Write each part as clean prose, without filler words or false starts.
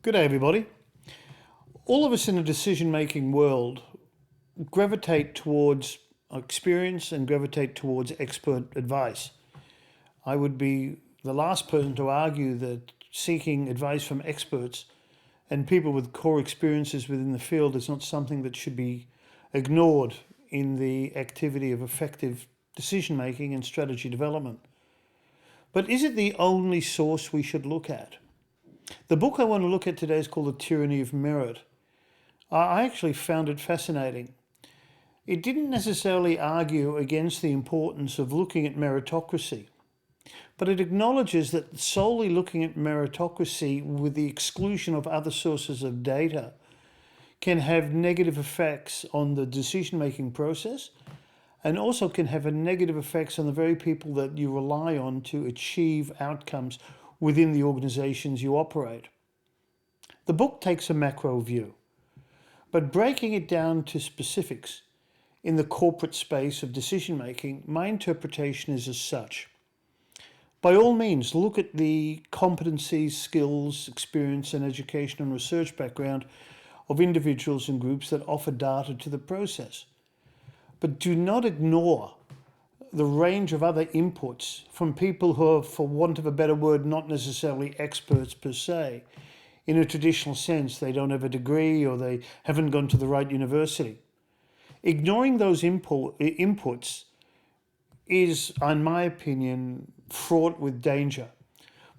Good day, everybody. All of us in a decision-making world gravitate towards experience and gravitate towards expert advice. I would be the last person to argue that seeking advice from experts and people with core experiences within the field is not something that should be ignored in the activity of effective decision-making and strategy development. But is it the only source we should look at? The book I want to look at today is called The Tyranny of Merit. I actually found it fascinating. It didn't necessarily argue against the importance of looking at meritocracy, but it acknowledges that solely looking at meritocracy with the exclusion of other sources of data can have negative effects on the decision-making process and also can have a negative effects on the very people that you rely on to achieve outcomes within the organizations you operate. The book takes a macro view, but breaking it down to specifics in the corporate space of decision-making, my interpretation is as such. By all means, look at the competencies, skills, experience, and education and research background of individuals and groups that offer data to the process. But do not ignore the range of other inputs from people who are, for want of a better word, not necessarily experts per se. In a traditional sense, they don't have a degree or they haven't gone to the right university. Ignoring those inputs is, in my opinion, fraught with danger,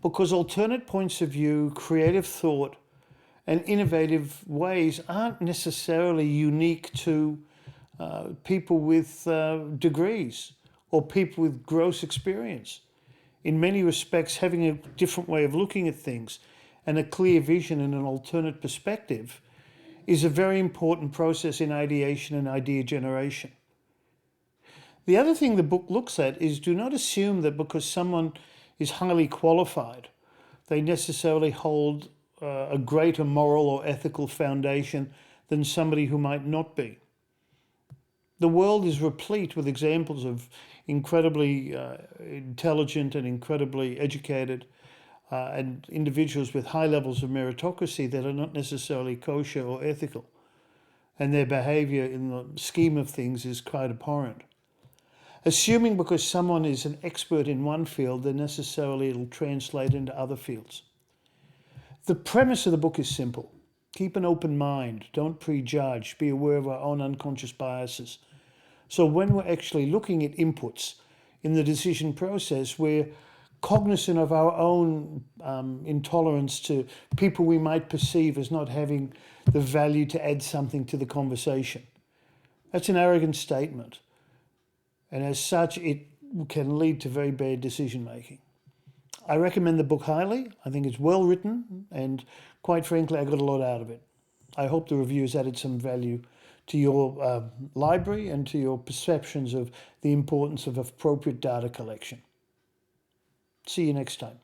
because alternate points of view, creative thought, and innovative ways aren't necessarily unique to people with degrees or people with gross experience. In many respects, having a different way of looking at things and a clear vision and an alternate perspective is a very important process in ideation and idea generation. The other thing the book looks at is, do not assume that because someone is highly qualified, they necessarily hold a greater moral or ethical foundation than somebody who might not be. The world is replete with examples of incredibly intelligent and incredibly educated and individuals with high levels of meritocracy that are not necessarily kosher or ethical, and their behavior in the scheme of things is quite abhorrent. Assuming because someone is an expert in one field, then necessarily it'll translate into other fields. The premise of the book is simple. Keep an open mind, don't prejudge, be aware of our own unconscious biases. So when we're actually looking at inputs in the decision process, we're cognizant of our own intolerance to people we might perceive as not having the value to add something to the conversation. That's an arrogant statement. And as such, it can lead to very bad decision making. I recommend the book highly. I think it's well written, and quite frankly, I got a lot out of it. I hope the review has added some value to your library and to your perceptions of the importance of appropriate data collection. See you next time.